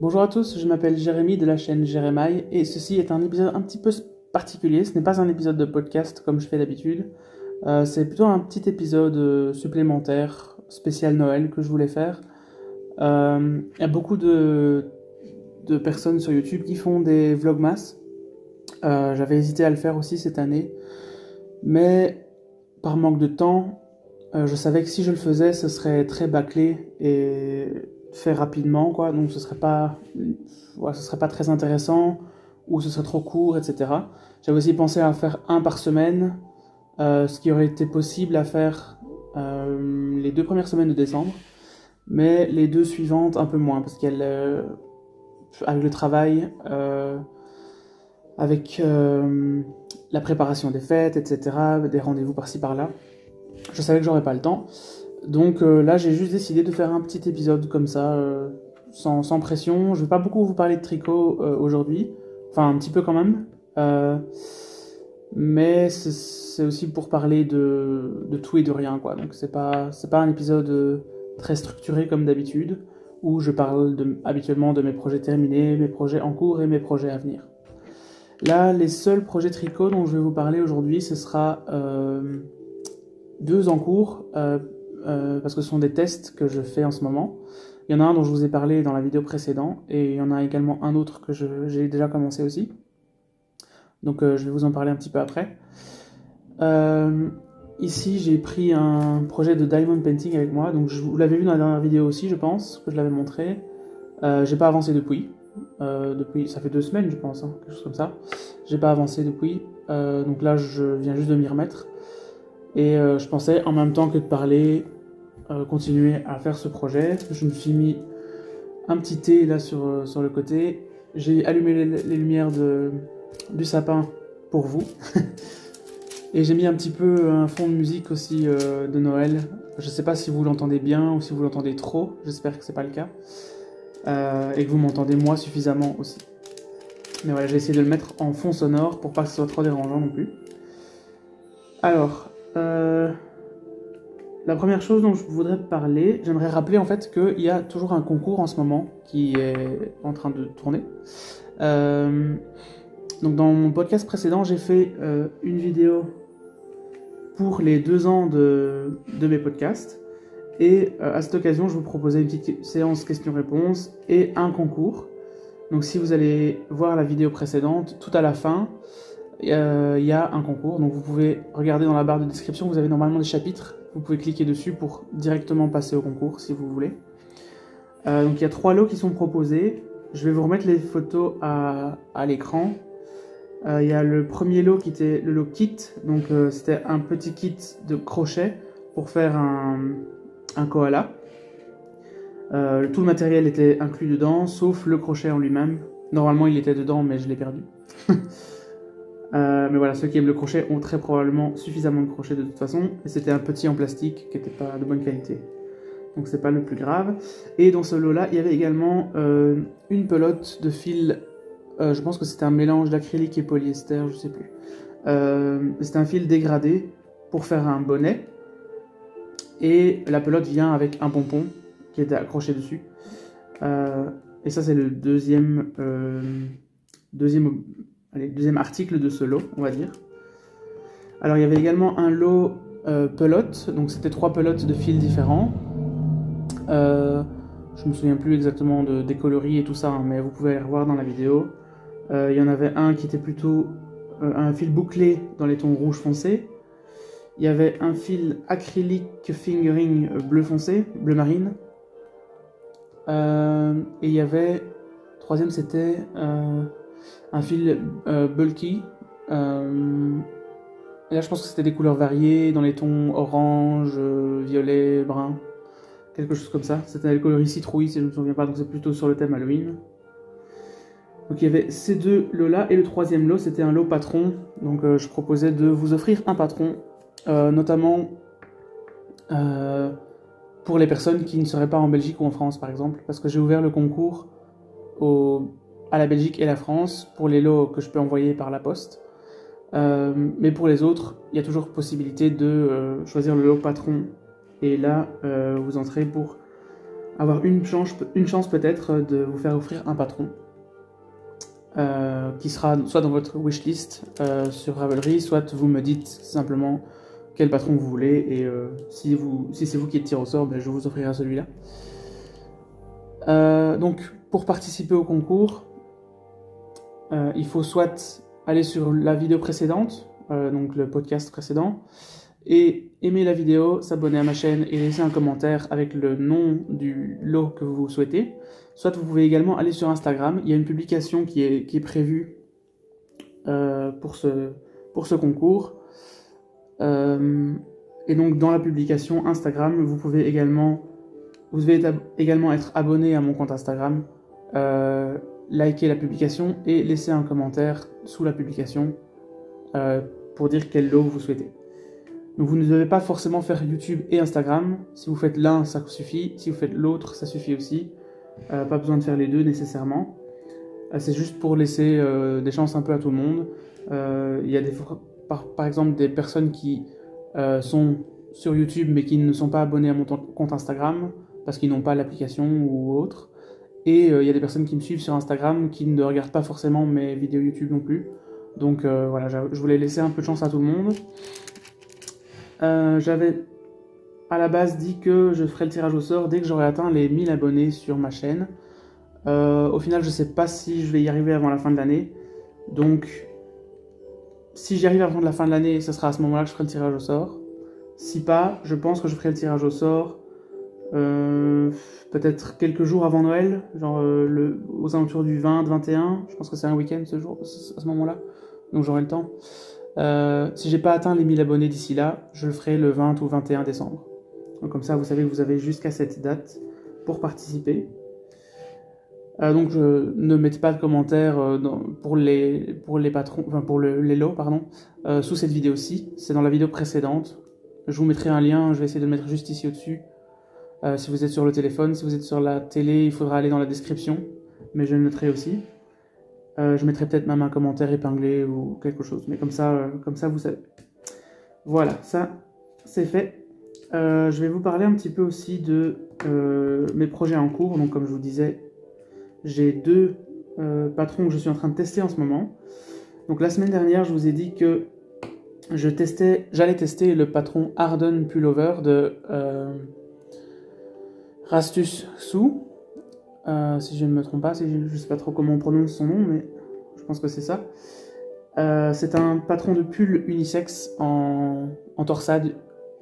Bonjour à tous, je m'appelle Jérémy de la chaîne Jérémaï et ceci est un épisode un petit peu particulier. Ce n'est pas un épisode de podcast comme je fais d'habitude. C'est plutôt un petit épisode supplémentaire, spécial Noël que je voulais faire. Il y a beaucoup de personnes sur YouTube qui font des vlogmas. J'avais hésité à le faire aussi cette année, mais par manque de temps, je savais que si je le faisais, ce serait très bâclé et fait rapidement, quoi. Donc ce serait pas très intéressant ou ce serait trop court, etc. J'avais aussi pensé à faire un par semaine, ce qui aurait été possible à faire les 2 premières semaines de décembre, mais les 2 suivantes un peu moins parce avec le travail, avec la préparation des fêtes, etc., des rendez-vous par-ci par-là, je savais que j'aurais pas le temps. Donc là, j'ai juste décidé de faire un petit épisode comme ça, sans pression. Je vais pas beaucoup vous parler de tricot aujourd'hui, enfin un petit peu quand même, mais c'est aussi pour parler de tout et de rien, quoi. Donc c'est pas un épisode très structuré comme d'habitude, où je parle habituellement de mes projets terminés, mes projets en cours et mes projets à venir. Là, les seuls projets tricot dont je vais vous parler aujourd'hui, ce sera 2 en cours, parce que ce sont des tests que je fais en ce moment. Il y en a un dont je vous ai parlé dans la vidéo précédente, et il y en a également un autre que j'ai déjà commencé aussi. Donc je vais vous en parler un petit peu après. Ici, j'ai pris un projet de diamond painting avec moi, donc vous l'avez vu dans la dernière vidéo aussi, je pense, que je l'avais montré. J'ai pas avancé depuis. Ça fait 2 semaines, je pense, hein, quelque chose comme ça. J'ai pas avancé depuis, donc là, je viens juste de m'y remettre. Et je pensais, en même temps que de parler, continuer à faire ce projet. Je me suis mis un petit thé là sur le côté. J'ai allumé les lumières du sapin pour vous. Et j'ai mis un petit peu un fond de musique aussi de Noël. Je sais pas si vous l'entendez bien ou si vous l'entendez trop. J'espère que c'est pas le cas. Et que vous m'entendez moi suffisamment aussi. Mais voilà, j'ai essayé de le mettre en fond sonore pour pas que ce soit trop dérangeant non plus. Alors, la première chose dont je voudrais parler, j'aimerais rappeler en fait qu'il y a toujours un concours en ce moment qui est en train de tourner. Donc dans mon podcast précédent, j'ai fait une vidéo pour les 2 ans de mes podcasts. Et à cette occasion, je vous proposais une petite séance questions-réponses et un concours. Donc si vous allez voir la vidéo précédente, tout à la fin, il y a un concours. Donc vous pouvez regarder dans la barre de description, vous avez normalement des chapitres. Vous pouvez cliquer dessus pour directement passer au concours si vous voulez. Donc il y a 3 lots qui sont proposés. Je vais vous remettre les photos à l'écran. Il y a le premier lot qui était le lot kit. Donc c'était un petit kit de crochet pour faire un koala. Tout le matériel était inclus dedans, sauf le crochet en lui-même. Normalement il était dedans, mais je l'ai perdu. Mais voilà, ceux qui aiment le crochet ont très probablement suffisamment de crochet de toute façon. Et c'était un petit en plastique qui n'était pas de bonne qualité. Donc c'est pas le plus grave. Et dans ce lot-là, il y avait également une pelote de fil. Je pense que c'était un mélange d'acrylique et polyester, je sais plus. C'était un fil dégradé pour faire un bonnet. Et la pelote vient avec un pompon qui était accroché dessus. Et ça, c'est le deuxième article de ce lot, on va dire. Alors, il y avait également un lot pelote. Donc, c'était 3 pelotes de fils différents. Je me souviens plus exactement des coloris et tout ça, hein, mais vous pouvez aller revoir dans la vidéo. Il y en avait un qui était plutôt un fil bouclé dans les tons rouge foncé. Il y avait un fil acrylique fingering bleu foncé, bleu marine. Et il y avait, troisième c'était un fil bulky. Et là je pense que c'était des couleurs variées dans les tons orange, violet, brun. Quelque chose comme ça. C'était les coloris citrouille si je ne me souviens pas, donc c'est plutôt sur le thème Halloween. Donc il y avait ces 2 lots-là, et le 3e lot, c'était un lot patron. Donc je proposais de vous offrir un patron, notamment pour les personnes qui ne seraient pas en Belgique ou en France, par exemple, parce que j'ai ouvert le concours à la Belgique et la France pour les lots que je peux envoyer par la poste. Mais pour les autres, il y a toujours possibilité de choisir le lot patron. Et là, vous entrez pour avoir une chance peut-être de vous faire offrir un patron qui sera soit dans votre wishlist sur Ravelry, soit vous me dites simplement quel patron vous voulez et si c'est vous qui êtes tiré au sort, ben, je vous offrirai celui-là. Donc pour participer au concours, il faut soit aller sur la vidéo précédente, donc le podcast précédent, et aimer la vidéo, s'abonner à ma chaîne et laisser un commentaire avec le nom du lot que vous souhaitez. Soit vous pouvez également aller sur Instagram, il y a une publication qui est prévue pour ce concours. Et donc dans la publication Instagram, vous devez également être abonné à mon compte Instagram, liker la publication et laisser un commentaire sous la publication pour dire quel lot vous souhaitez. Donc vous ne devez pas forcément faire YouTube et Instagram. Si vous faites l'un, ça suffit. Si vous faites l'autre, ça suffit aussi. Pas besoin de faire les deux nécessairement. C'est juste pour laisser des chances un peu à tout le monde. Il y a par exemple des personnes qui sont sur YouTube mais qui ne sont pas abonnées à mon compte Instagram parce qu'ils n'ont pas l'application ou autre. Et il y a des personnes qui me suivent sur Instagram qui ne regardent pas forcément mes vidéos YouTube non plus. Donc voilà, je voulais laisser un peu de chance à tout le monde. J'avais à la base dit que je ferais le tirage au sort dès que j'aurais atteint les 1000 abonnés sur ma chaîne. Au final, je sais pas si je vais y arriver avant la fin de l'année. Donc, si j'y arrive avant la fin de l'année, ce sera à ce moment-là que je ferai le tirage au sort. Si pas, je pense que je ferai le tirage au sort peut-être quelques jours avant Noël, genre aux alentours du 20-21. Je pense que c'est un week-end à ce moment-là, donc j'aurai le temps. Si j'ai pas atteint les 1000 abonnés d'ici là, je le ferai le 20 ou 21 décembre. Donc comme ça, vous savez que vous avez jusqu'à cette date pour participer. Donc ne mettez pas de commentaires pour les patrons, enfin pour les lots, pardon, sous cette vidéo-ci. C'est dans la vidéo précédente. Je vous mettrai un lien, je vais essayer de le mettre juste ici au-dessus. Si vous êtes sur le téléphone, si vous êtes sur la télé, il faudra aller dans la description, mais je le mettrai aussi. Je mettrai peut-être même un commentaire épinglé ou quelque chose, mais comme ça vous savez. Voilà, ça c'est fait. Je vais vous parler un petit peu aussi de mes projets en cours. Donc comme je vous disais, j'ai deux patrons que je suis en train de tester en ce moment. Donc la semaine dernière, je vous ai dit que j'allais tester le patron Harden Pullover de Rastus Sue. Si je ne me trompe pas, je ne sais pas trop comment on prononce son nom, mais je pense que c'est ça. C'est un patron de pull unisexe en torsade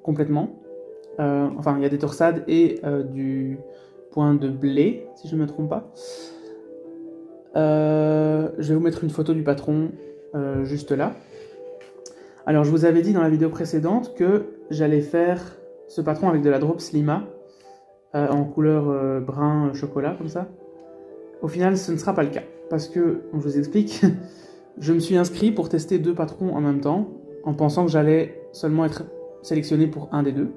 complètement. Enfin, il y a des torsades et du point de blé, si je ne me trompe pas. Je vais vous mettre une photo du patron juste là. Alors, je vous avais dit dans la vidéo précédente que j'allais faire ce patron avec de la Drops Lima en couleur brun chocolat, comme ça. Au final, ce ne sera pas le cas, parce que, je vous explique, je me suis inscrit pour tester deux patrons en même temps, en pensant que j'allais seulement être sélectionné pour un des deux.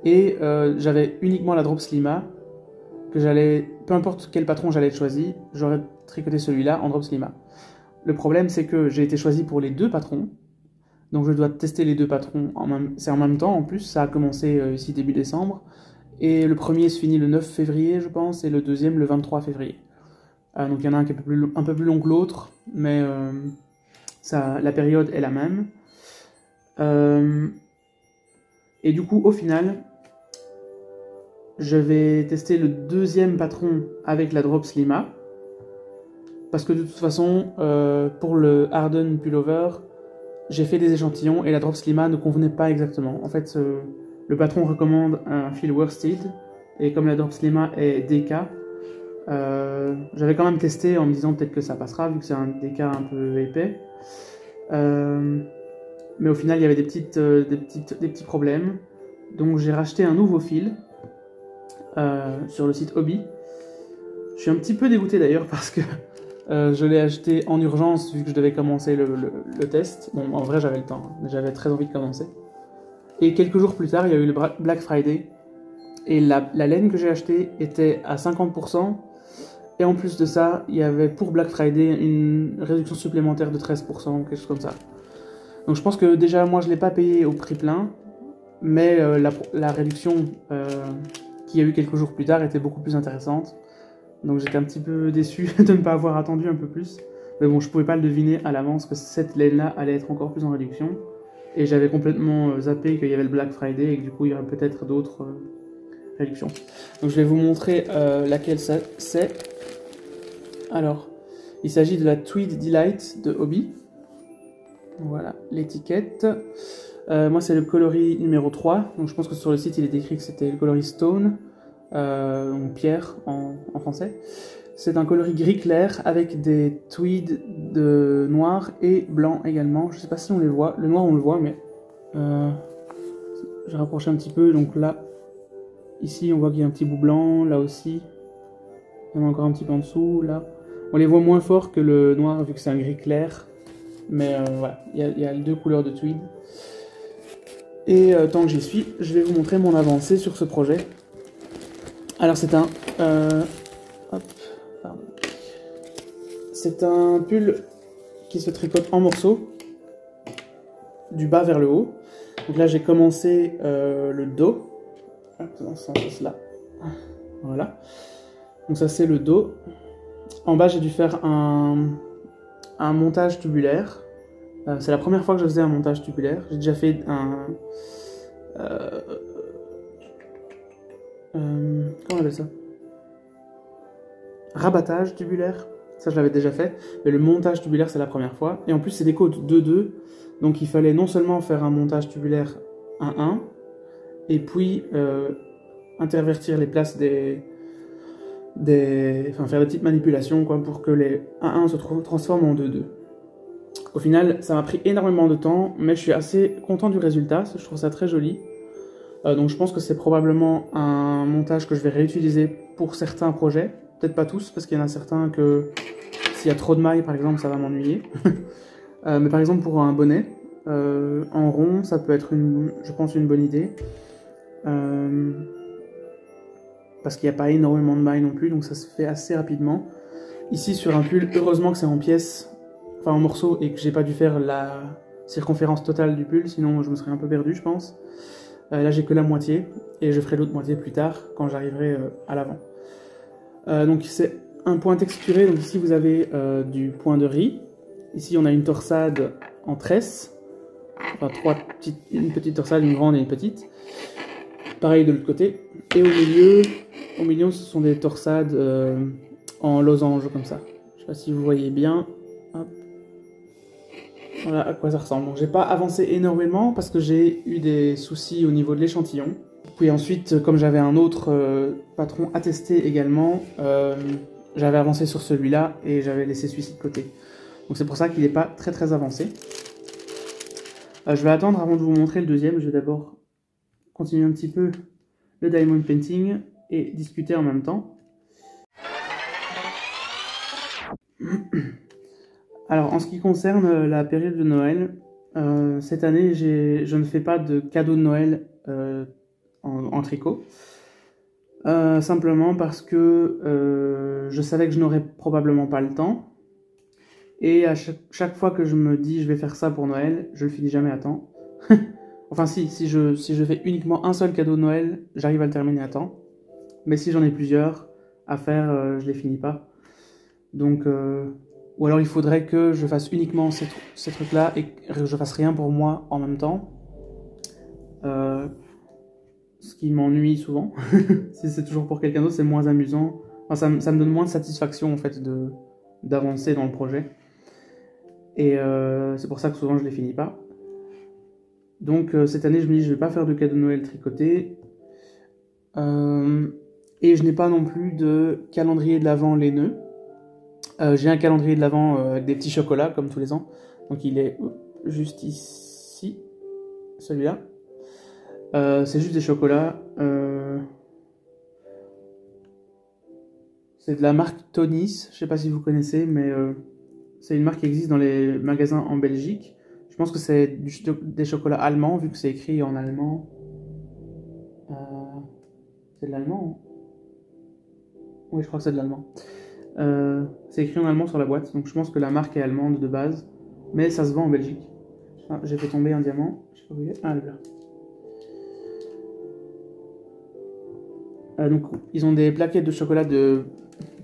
Et j'avais uniquement la Drops Lima, que peu importe quel patron j'allais être choisi, j'aurais tricoté celui-là en Drops Lima. Le problème, c'est que j'ai été choisi pour les deux patrons, donc je dois tester les deux patrons c'est en même temps en plus, ça a commencé ici début décembre, et le premier se finit le 9 février je pense, et le deuxième le 23 février. Donc il y en a un qui est un peu plus long que l'autre, mais la période est la même. Et du coup au final, je vais tester le deuxième patron avec la Drops Lima, parce que de toute façon, pour le Harden Pullover, j'ai fait des échantillons et la Drops Lima ne convenait pas exactement. En fait, le patron recommande un fil worsted, et comme la Drops Lima est DK, j'avais quand même testé en me disant peut-être que ça passera, vu que c'est un DK un peu épais. Mais au final, il y avait des petits problèmes. Donc j'ai racheté un nouveau fil sur le site Hobby. Je suis un petit peu dégoûté d'ailleurs parce que je l'ai acheté en urgence vu que je devais commencer le test. Bon, en vrai, j'avais le temps, mais j'avais très envie de commencer. Et quelques jours plus tard, il y a eu le Black Friday. Et la laine que j'ai achetée était à 50%. Et en plus de ça, il y avait pour Black Friday une réduction supplémentaire de 13%, quelque chose comme ça. Donc je pense que déjà, moi, je ne l'ai pas payé au prix plein. Mais la réduction qui a eu quelques jours plus tard était beaucoup plus intéressante. Donc j'étais un petit peu déçu de ne pas avoir attendu un peu plus. Mais bon, je pouvais pas le deviner à l'avance que cette laine-là allait être encore plus en réduction. Et j'avais complètement zappé qu'il y avait le Black Friday et que du coup il y aurait peut-être d'autres réductions. Donc je vais vous montrer laquelle c'est. Alors, il s'agit de la Tweed Delight de Hobby. Voilà l'étiquette. Moi c'est le coloris numéro 3. Donc je pense que sur le site il est écrit que c'était le coloris Stone. Donc pierre en français. C'est un coloris gris clair avec des tweeds de noir et blanc également. Je sais pas si on les voit. Le noir on le voit, mais je rapproche un petit peu. Donc là, ici on voit qu'il y a un petit bout blanc. Là aussi, il y en a encore un petit peu en dessous. Là, on les voit moins fort que le noir vu que c'est un gris clair. Mais voilà, il y a deux couleurs de tweed. Et tant que j'y suis, je vais vous montrer mon avancée sur ce projet. Alors c'est un... c'est un pull qui se tricote en morceaux, du bas vers le haut. Donc là j'ai commencé le dos. Dans ce sens-là. Voilà. Donc ça c'est le dos. En bas j'ai dû faire un montage tubulaire. C'est la première fois que je faisais un montage tubulaire. J'ai déjà fait un... comment on appelle ça? Rabattage tubulaire. Ça je l'avais déjà fait. Mais le montage tubulaire c'est la première fois. Et en plus c'est des côtes 2-2. Donc il fallait non seulement faire un montage tubulaire 1-1. Et puis intervertir les places enfin faire des petites manipulations quoi, pour que les 1-1 se transforment en 2-2. Au final, ça m'a pris énormément de temps, mais je suis assez content du résultat, je trouve ça très joli. Donc je pense que c'est probablement un montage que je vais réutiliser pour certains projets, peut-être pas tous, parce qu'il y en a certains que s'il y a trop de mailles par exemple, ça va m'ennuyer. Mais par exemple pour un bonnet, en rond, ça peut être je pense une bonne idée. Parce qu'il n'y a pas énormément de mailles non plus, donc ça se fait assez rapidement. Ici sur un pull, heureusement que c'est en pièces, enfin en morceaux, et que j'ai pas dû faire la circonférence totale du pull, sinon je me serais un peu perdu je pense. Là j'ai que la moitié, et je ferai l'autre moitié plus tard, quand j'arriverai à l'avant. Donc c'est un point texturé, donc ici vous avez du point de riz. Ici on a une torsade en tresse, enfin une petite torsade, une grande et une petite. Pareil de l'autre côté. Et au milieu ce sont des torsades en losange comme ça. Je sais pas si vous voyez bien. Hop. Voilà à quoi ça ressemble. Donc j'ai pas avancé énormément parce que j'ai eu des soucis au niveau de l'échantillon. Puis ensuite, comme j'avais un autre patron à tester également, j'avais avancé sur celui-là et j'avais laissé celui-ci de côté. Donc c'est pour ça qu'il n'est pas très avancé. Je vais attendre avant de vous montrer le deuxième. Je vais d'abord continuer un petit peu le diamond painting et discuter en même temps. Alors en ce qui concerne la période de Noël, cette année je ne fais pas de cadeau de Noël en tricot. Simplement parce que je savais que je n'aurais probablement pas le temps. Et à chaque fois que je me dis je vais faire ça pour Noël, je le finis jamais à temps. Enfin si je fais uniquement un seul cadeau de Noël, j'arrive à le terminer à temps. Mais si j'en ai plusieurs à faire, je les finis pas. Donc, ou alors il faudrait que je fasse uniquement ces trucs-là et que je fasse rien pour moi en même temps. Ce qui m'ennuie souvent. Si c'est toujours pour quelqu'un d'autre, c'est moins amusant. Enfin, ça me donne moins de satisfaction en fait d'avancer dans le projet. Et c'est pour ça que souvent je les finis pas. Donc cette année je me dis je vais pas faire de cadeau de Noël tricoté. Et je n'ai pas non plus de calendrier de l'Avent laineux. J'ai un calendrier de l'Avent avec des petits chocolats comme tous les ans. Donc il est juste ici, celui-là. C'est juste des chocolats. C'est de la marque Tonis, je sais pas si vous connaissez, mais c'est une marque qui existe dans les magasins en Belgique. Je pense que c'est des chocolats allemands, vu que c'est écrit en allemand. C'est de l'allemand, hein? Oui, je crois que c'est de l'allemand. C'est écrit en allemand sur la boîte, donc je pense que la marque est allemande de base, mais ça se vend en Belgique. Ah, j'ai fait tomber un diamant, je sais pas où il est. Ah, il est là. Donc ils ont des plaquettes de chocolat de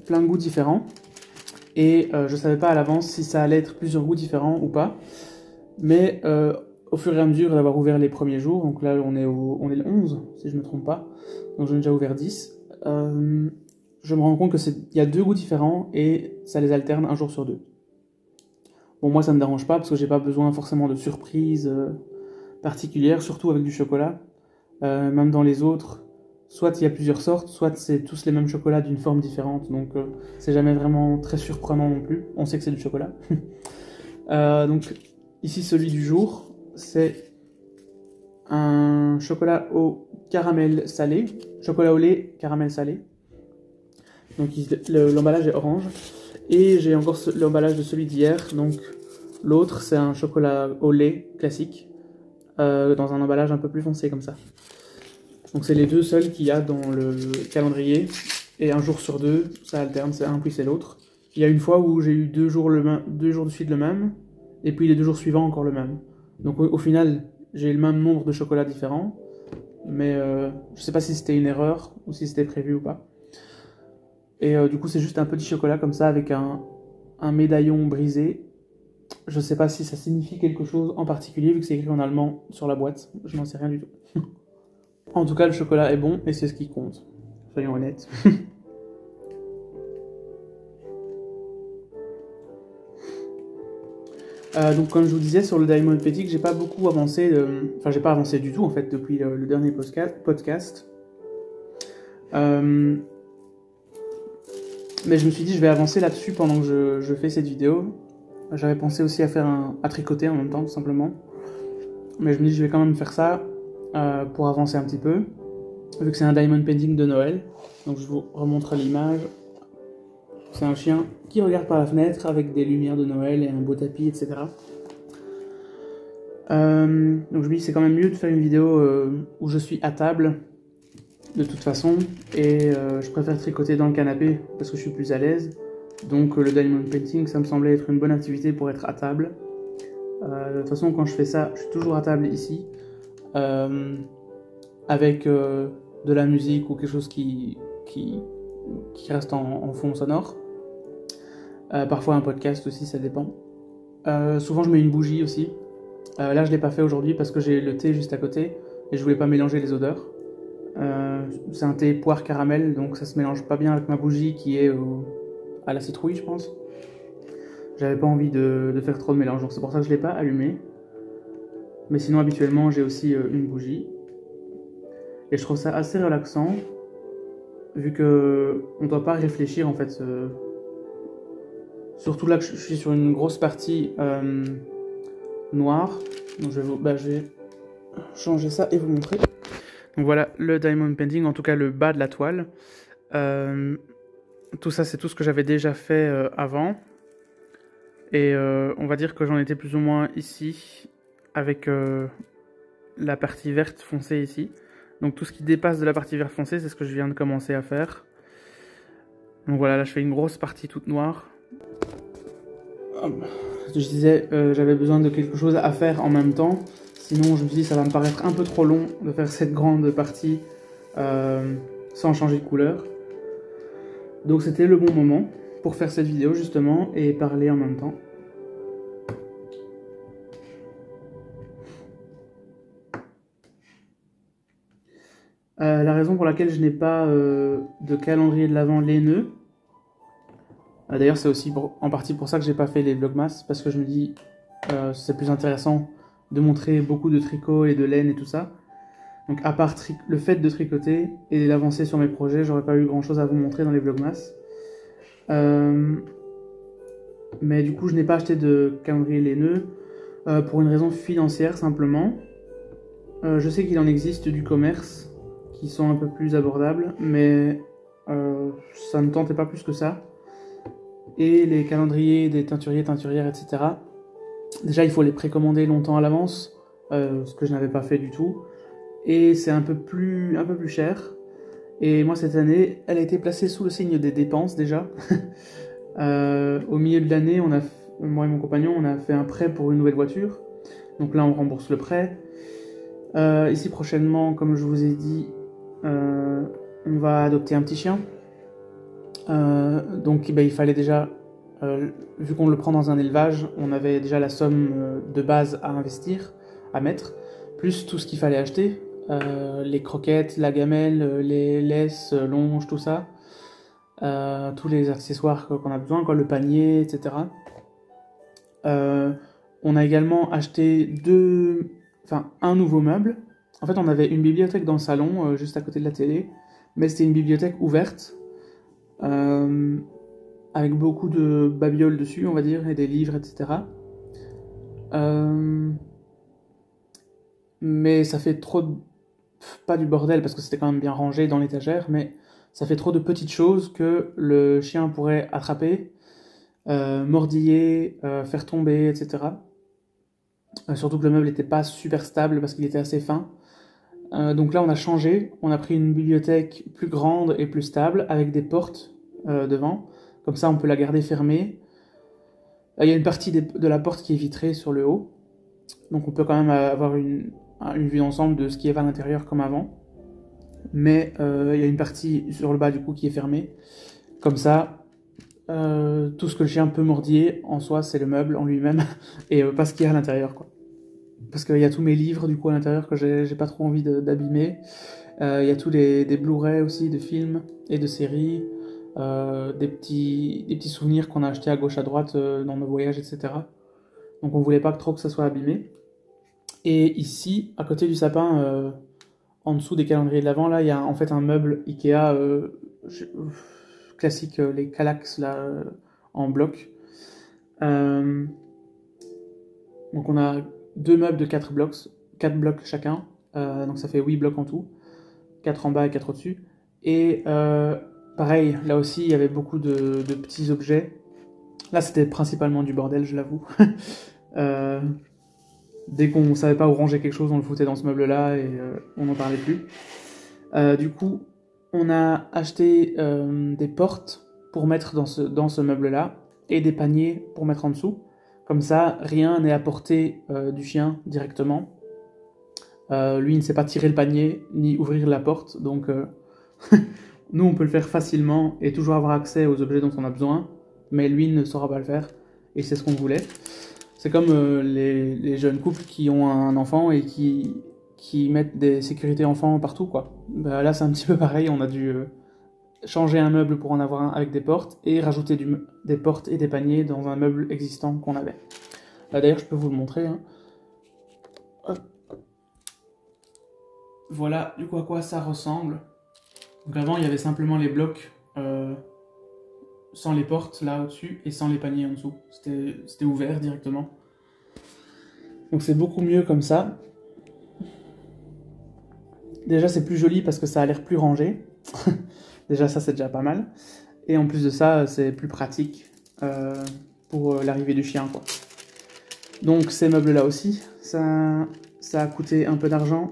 plein de goûts différents. Et je savais pas à l'avance si ça allait être plusieurs goûts différents ou pas. Mais au fur et à mesure d'avoir ouvert les premiers jours, donc là on est le 11 si je ne me trompe pas, donc j'en ai déjà ouvert 10, je me rends compte qu'il y a 2 goûts différents et ça les alterne un jour sur 2. Bon, moi ça me dérange pas parce que j'ai pas besoin forcément de surprises particulières, surtout avec du chocolat. Même dans les autres, soit il y a plusieurs sortes, soit c'est tous les mêmes chocolats d'une forme différente, donc c'est jamais vraiment très surprenant non plus, on sait que c'est du chocolat. Donc ici celui du jour, c'est un chocolat au caramel salé, chocolat au lait caramel salé. Donc l'emballage est orange. Et j'ai encore l'emballage de celui d'hier, donc l'autre c'est un chocolat au lait classique, dans un emballage un peu plus foncé comme ça. Donc c'est les deux seuls qu'il y a dans le calendrier, et un jour sur 2, ça alterne, c'est un puis c'est l'autre. Il y a une fois où j'ai eu 2 jours de suite le même, et puis les 2 jours suivants encore le même. Donc au final, j'ai le même nombre de chocolats différents, mais je sais pas si c'était une erreur, ou si c'était prévu ou pas. Et du coup c'est juste un petit chocolat comme ça avec un médaillon brisé. Je sais pas si ça signifie quelque chose en particulier vu que c'est écrit en allemand sur la boîte, je n'en sais rien du tout. En tout cas le chocolat est bon et c'est ce qui compte, soyons honnêtes. Donc comme je vous disais sur le Diamond Petit, j'ai pas beaucoup avancé, enfin j'ai pas avancé du tout en fait depuis le dernier podcast. Mais je me suis dit je vais avancer là-dessus pendant que je fais cette vidéo. J'avais pensé aussi à à tricoter en même temps tout simplement. Mais je me dis je vais quand même faire ça pour avancer un petit peu. Vu que c'est un diamond painting de Noël. Donc je vous remontre l'image. C'est un chien qui regarde par la fenêtre avec des lumières de Noël et un beau tapis, etc. Donc je me dis c'est quand même mieux de faire une vidéo où je suis à table de toute façon, et je préfère tricoter dans le canapé parce que je suis plus à l'aise. Donc le diamond painting ça me semblait être une bonne activité pour être à table. De toute façon quand je fais ça je suis toujours à table ici avec de la musique ou quelque chose qui reste en fond sonore. Parfois un podcast aussi, ça dépend. Souvent je mets une bougie aussi. Là je l'ai pas fait aujourd'hui parce que j'ai le thé juste à côté et je voulais pas mélanger les odeurs. C'est un thé poire caramel, donc ça se mélange pas bien avec ma bougie qui est à la citrouille je pense. J'avais pas envie de faire trop de mélange, donc c'est pour ça que je l'ai pas allumé. Mais sinon habituellement j'ai aussi une bougie. Et je trouve ça assez relaxant, vu que on doit pas réfléchir en fait. Surtout là que je suis sur une grosse partie noire. Donc je vais changer ça et vous montrer. Donc voilà le diamond painting, en tout cas le bas de la toile. Tout ça c'est tout ce que j'avais déjà fait avant. Et on va dire que j'en étais plus ou moins ici, avec la partie verte foncée ici. Donc tout ce qui dépasse de la partie verte foncée, c'est ce que je viens de commencer à faire. Donc voilà, là je fais une grosse partie toute noire. Je disais, j'avais besoin de quelque chose à faire en même temps. Sinon je me suis dit ça va me paraître un peu trop long de faire cette grande partie sans changer de couleur. Donc c'était le bon moment pour faire cette vidéo justement et parler en même temps. La raison pour laquelle je n'ai pas de calendrier de l'Avent laineux, d'ailleurs c'est aussi en partie pour ça que j'ai pas fait les vlogmas, parce que je me dis c'est plus intéressant de montrer beaucoup de tricot et de laine et tout ça. Donc à part le fait de tricoter et d'avancer sur mes projets, j'aurais pas eu grand chose à vous montrer dans les vlogmas. Mais du coup je n'ai pas acheté de calendrier laineux pour une raison financière simplement. Je sais qu'il en existe du commerce qui sont un peu plus abordables, mais ça ne tentait pas plus que ça. Et les calendriers des teinturiers, teinturières, etc. Déjà, il faut les précommander longtemps à l'avance, ce que je n'avais pas fait du tout. Et c'est un peu plus cher. Et moi, cette année, elle a été placée sous le signe des dépenses, déjà. Au milieu de l'année, moi et mon compagnon, on a fait un prêt pour une nouvelle voiture. Donc là, on rembourse le prêt. Ici, prochainement, comme je vous ai dit, on va adopter un petit chien. Donc il fallait déjà, vu qu'on le prend dans un élevage, on avait déjà la somme de base à investir, à mettre, plus tout ce qu'il fallait acheter, les croquettes, la gamelle, les laisses, longes, tout ça, tous les accessoires qu'on a besoin, le panier, etc. On a également acheté un nouveau meuble. En fait, on avait une bibliothèque dans le salon, juste à côté de la télé, mais c'était une bibliothèque ouverte, avec beaucoup de babioles dessus, on va dire, et des livres, etc. Mais ça fait pas du bordel, parce que c'était quand même bien rangé dans l'étagère, mais ça fait trop de petites choses que le chien pourrait attraper, mordiller, faire tomber, etc. Surtout que le meuble n'était pas super stable parce qu'il était assez fin. Donc là on a changé, on a pris une bibliothèque plus grande et plus stable avec des portes devant, comme ça on peut la garder fermée. Il y a une partie de la porte qui est vitrée sur le haut, donc on peut quand même avoir une vue d'ensemble de ce qui est à l'intérieur comme avant, mais il y a une partie sur le bas du coup qui est fermée, comme ça tout ce que le chien peut mordiller en soi c'est le meuble en lui-même et pas ce qu'il y a à l'intérieur quoi. Parce qu'il y a tous mes livres du coup à l'intérieur que j'ai pas trop envie d'abîmer. Il y a tous des Blu-ray aussi de films et de séries, des petits souvenirs qu'on a achetés à gauche à droite dans nos voyages, etc. Donc on voulait pas trop que ça soit abîmé. Et ici, à côté du sapin, en dessous des calendriers de l'Avent, là il y a en fait un meuble Ikea classique, les Kallax là, en bloc. Donc on a 2 meubles de 4 blocs chacun, donc ça fait 8 blocs en tout, 4 en bas et 4 au-dessus. Et pareil, là aussi il y avait beaucoup de petits objets. Là c'était principalement du bordel, je l'avoue. Dès qu'on savait pas où ranger quelque chose, on le foutait dans ce meuble-là et on n'en parlait plus. Du coup, on a acheté des portes pour mettre dans ce meuble-là et des paniers pour mettre en dessous. Comme ça, rien n'est à portée du chien directement. Lui, il ne sait pas tirer le panier ni ouvrir la porte, donc nous, on peut le faire facilement et toujours avoir accès aux objets dont on a besoin, mais lui ne saura pas le faire, et c'est ce qu'on voulait. C'est comme les jeunes couples qui ont un enfant et qui mettent des sécurités enfants partout, quoi. Là, c'est un petit peu pareil, on a dû changer un meuble pour en avoir un avec des portes et rajouter des portes et des paniers dans un meuble existant qu'on avait. D'ailleurs, je peux vous le montrer. Hein. Voilà du coup à quoi ça ressemble. Donc avant, il y avait simplement les blocs sans les portes là au-dessus et sans les paniers en dessous. C'était ouvert directement. Donc c'est beaucoup mieux comme ça. Déjà, c'est plus joli parce que ça a l'air plus rangé. Déjà, ça, c'est déjà pas mal. Et en plus de ça, c'est plus pratique pour l'arrivée du chien, quoi. Donc, ces meubles-là aussi, ça a coûté un peu d'argent.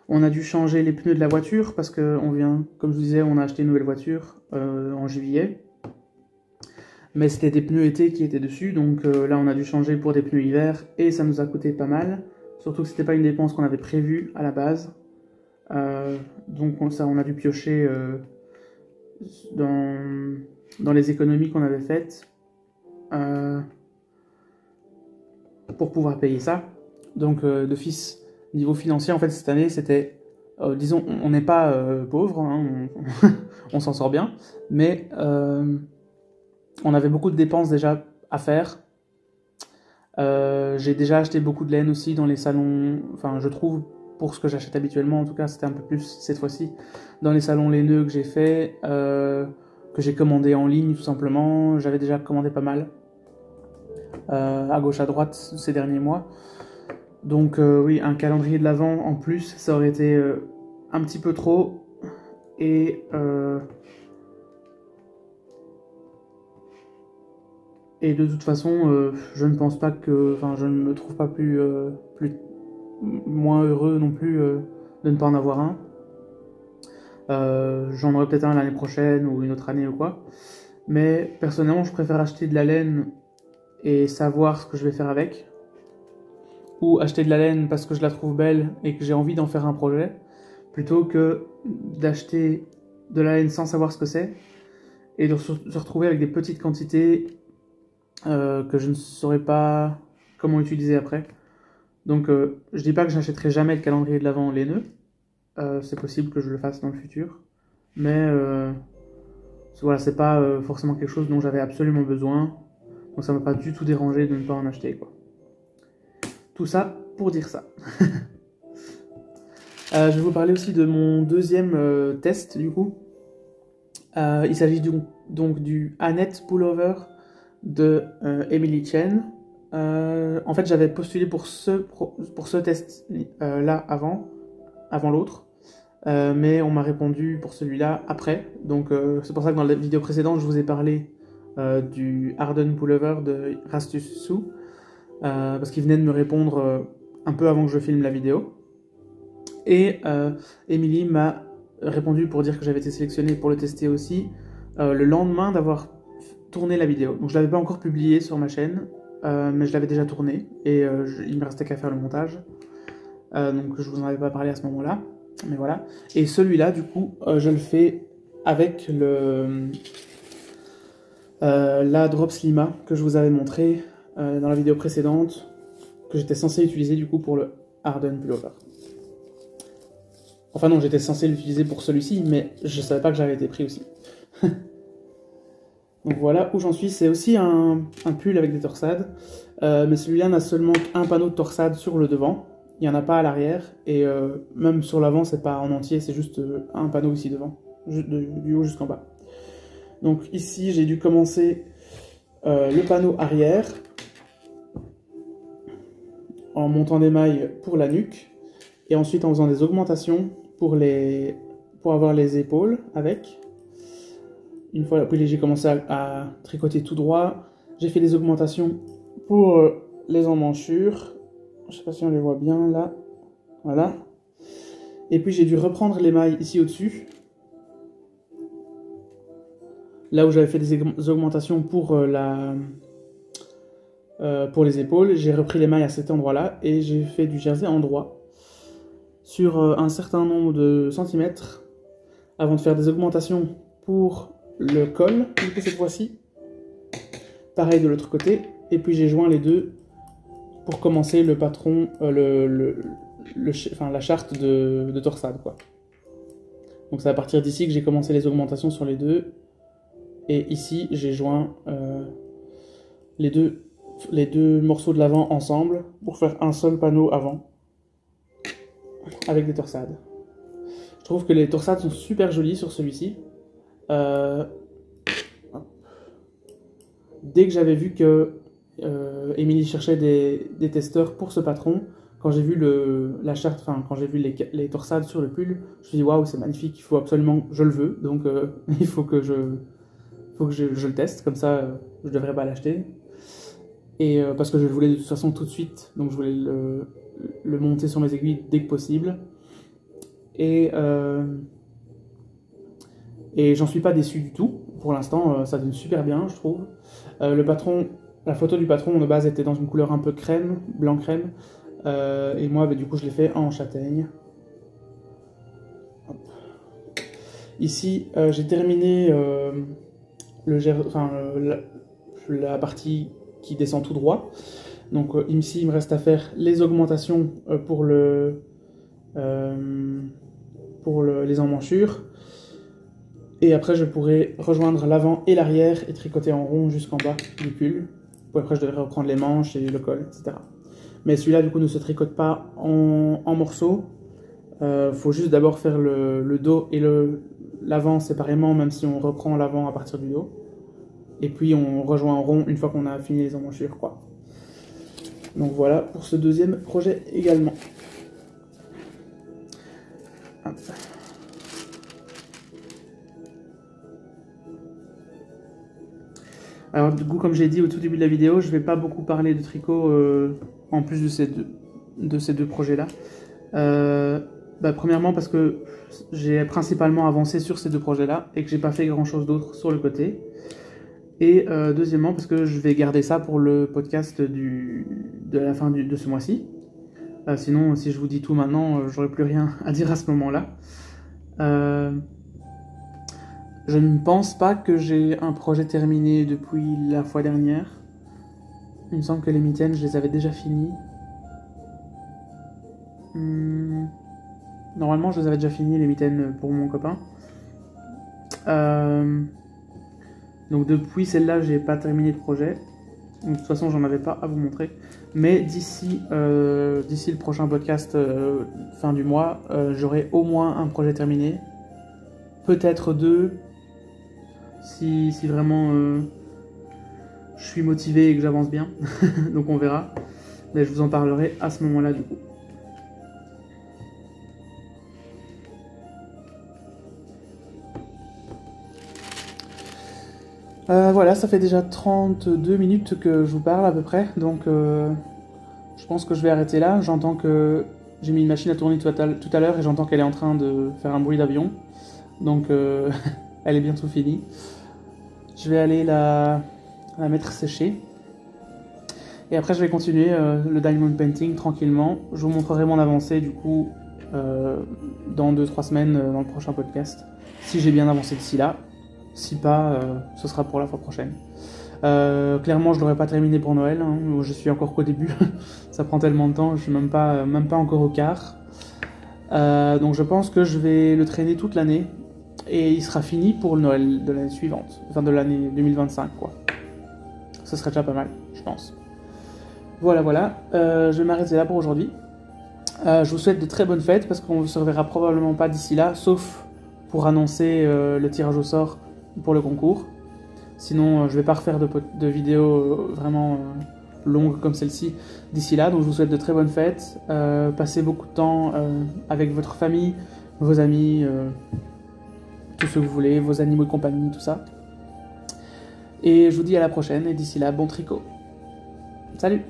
On a dû changer les pneus de la voiture parce que comme je vous disais, on a acheté une nouvelle voiture en juillet. Mais c'était des pneus été qui étaient dessus, donc là, on a dû changer pour des pneus hiver et ça nous a coûté pas mal. Surtout que c'était pas une dépense qu'on avait prévue à la base. Donc on a dû piocher dans les économies qu'on avait faites pour pouvoir payer ça. Donc d'office, niveau financier, en fait cette année c'était, disons, on n'est pas pauvre, hein, on s'en sort bien, mais on avait beaucoup de dépenses déjà à faire. J'ai déjà acheté beaucoup de laine aussi dans les salons, enfin je trouve, pour ce que j'achète habituellement, en tout cas c'était un peu plus cette fois-ci, dans les salons laineux que j'ai fait, que j'ai commandé en ligne tout simplement. J'avais déjà commandé pas mal, à gauche à droite ces derniers mois. Donc oui, un calendrier de l'Avent en plus, ça aurait été un petit peu trop, et de toute façon, je ne pense pas que, enfin je ne me trouve pas moins heureux non plus de ne pas en avoir un. J'en aurai peut-être un l'année prochaine ou une autre année ou quoi. Mais personnellement, je préfère acheter de la laine et savoir ce que je vais faire avec. Ou acheter de la laine parce que je la trouve belle et que j'ai envie d'en faire un projet. plutôt que d'acheter de la laine sans savoir ce que c'est et de se retrouver avec des petites quantités que je ne saurais pas comment utiliser après. Donc je dis pas que j'achèterai jamais de calendrier de l'Avent laineux, c'est possible que je le fasse dans le futur, mais voilà, c'est pas forcément quelque chose dont j'avais absolument besoin, donc ça m'a pas du tout dérangé de ne pas en acheter, quoi. Tout ça pour dire ça. Je vais vous parler aussi de mon deuxième test du coup. Il s'agit donc du Annette Pullover de Emily Chen. En fait, j'avais postulé pour ce test là avant l'autre, mais on m'a répondu pour celui-là après. Donc c'est pour ça que dans la vidéo précédente, je vous ai parlé du Arden Pullover de Rastus Su, parce qu'il venait de me répondre un peu avant que je filme la vidéo. Et Emily m'a répondu pour dire que j'avais été sélectionnée pour le tester aussi le lendemain d'avoir tourné la vidéo. Donc je l'avais pas encore publié sur ma chaîne, mais je l'avais déjà tourné et il me restait qu'à faire le montage. Donc je vous en avais pas parlé à ce moment-là, mais voilà. Et celui-là, du coup, je le fais avec la Drops Lima que je vous avais montré dans la vidéo précédente, que j'étais censé utiliser du coup pour le Arden Pullover. Enfin non, j'étais censé l'utiliser pour celui-ci, mais je savais pas que j'avais été pris aussi. Donc voilà où j'en suis, c'est aussi un pull avec des torsades, mais celui-là n'a seulement un panneau de torsade sur le devant, il n'y en a pas à l'arrière, et même sur l'avant c'est pas en entier, c'est juste un panneau ici devant, du haut jusqu'en bas. Donc ici j'ai dû commencer le panneau arrière, en montant des mailles pour la nuque, et ensuite en faisant des augmentations pour avoir les épaules avec. Une fois après j'ai commencé à tricoter tout droit, j'ai fait des augmentations pour les emmanchures, je sais pas si on les voit bien là, voilà. Et puis j'ai dû reprendre les mailles ici au-dessus, là où j'avais fait des augmentations pour les épaules, j'ai repris les mailles à cet endroit-là et j'ai fait du jersey en droit sur un certain nombre de centimètres avant de faire des augmentations pour le col, du coup cette fois-ci. Pareil de l'autre côté, et puis j'ai joint les deux pour commencer le patron, la charte de torsade, quoi. Donc c'est à partir d'ici que j'ai commencé les augmentations sur les deux, et ici j'ai joint les deux morceaux de l'avant ensemble pour faire un seul panneau avant avec des torsades. Je trouve que les torsades sont super jolies sur celui-ci. Dès que j'avais vu que Emily cherchait des testeurs pour ce patron, quand j'ai vu la charte, enfin quand j'ai vu les torsades sur le pull, je me suis dit waouh, c'est magnifique, il faut absolument, je le veux, donc il faut que je le teste, comme ça je devrais pas l'acheter. Et parce que je le voulais de toute façon tout de suite, donc je voulais le monter sur mes aiguilles dès que possible. Et j'en suis pas déçu du tout. Pour l'instant, ça donne super bien, je trouve. La photo du patron de base était dans une couleur un peu crème, blanc crème. Et moi, du coup, je l'ai fait en châtaigne. Hop. Ici, j'ai terminé la partie qui descend tout droit. Donc ici, il me reste à faire les augmentations pour les emmanchures. Et après, je pourrai rejoindre l'avant et l'arrière et tricoter en rond jusqu'en bas du pull. Puis après, je devrais reprendre les manches et le col, etc. Mais celui-là, du coup, ne se tricote pas en morceaux. Faut juste d'abord faire le dos et l'avant séparément, même si on reprend l'avant à partir du dos. Et puis, on rejoint en rond une fois qu'on a fini les emmanchures, quoi. Donc voilà pour ce deuxième projet également. Hop. Alors du coup, comme j'ai dit au tout début de la vidéo, je ne vais pas beaucoup parler de tricot en plus de ces deux projets-là. Premièrement parce que j'ai principalement avancé sur ces deux projets-là et que j'ai pas fait grand-chose d'autre sur le côté. Et deuxièmement parce que je vais garder ça pour le podcast de la fin de ce mois-ci. Sinon, si je vous dis tout maintenant, j'aurai plus rien à dire à ce moment-là. Je ne pense pas que j'ai un projet terminé depuis la fois dernière. Il me semble que les mitaines, je les avais déjà finis. Normalement, je les avais déjà finis, les mitaines pour mon copain. Donc depuis celle-là, j'ai pas terminé de projet. Donc, de toute façon, j'en avais pas à vous montrer. Mais d'ici le prochain podcast, fin du mois, j'aurai au moins un projet terminé. Peut-être 2, si vraiment je suis motivé et que j'avance bien. Donc on verra. Mais je vous en parlerai à ce moment-là du coup. Voilà, ça fait déjà 32 minutes que je vous parle à peu près, donc je pense que je vais arrêter là. J'entends que j'ai mis une machine à tourner tout à l'heure et j'entends qu'elle est en train de faire un bruit d'avion, donc elle est bientôt finie. Je vais aller la mettre sécher et après je vais continuer le diamond painting tranquillement. Je vous montrerai mon avancée du coup dans 2-3 semaines dans le prochain podcast, si j'ai bien avancé d'ici là. Si pas, ce sera pour la fois prochaine. Clairement, je l'aurais pas terminé pour Noël. Hein. Je suis encore qu'au début. Ça prend tellement de temps. Je suis même pas encore au quart. Donc je pense que je vais le traîner toute l'année. Et il sera fini pour le Noël de l'année suivante. Enfin, de l'année 2025, quoi. Ce serait déjà pas mal, je pense. Voilà. Je vais m'arrêter là pour aujourd'hui. Je vous souhaite de très bonnes fêtes, parce qu'on ne se reverra probablement pas d'ici là, sauf pour annoncer le tirage au sort pour le concours. Sinon, je vais pas refaire de vidéos vraiment longues comme celle-ci d'ici là. Donc, je vous souhaite de très bonnes fêtes. Passez beaucoup de temps avec votre famille, vos amis, tout ce que vous voulez, vos animaux de compagnie, tout ça. Et je vous dis à la prochaine. Et d'ici là, bon tricot. Salut!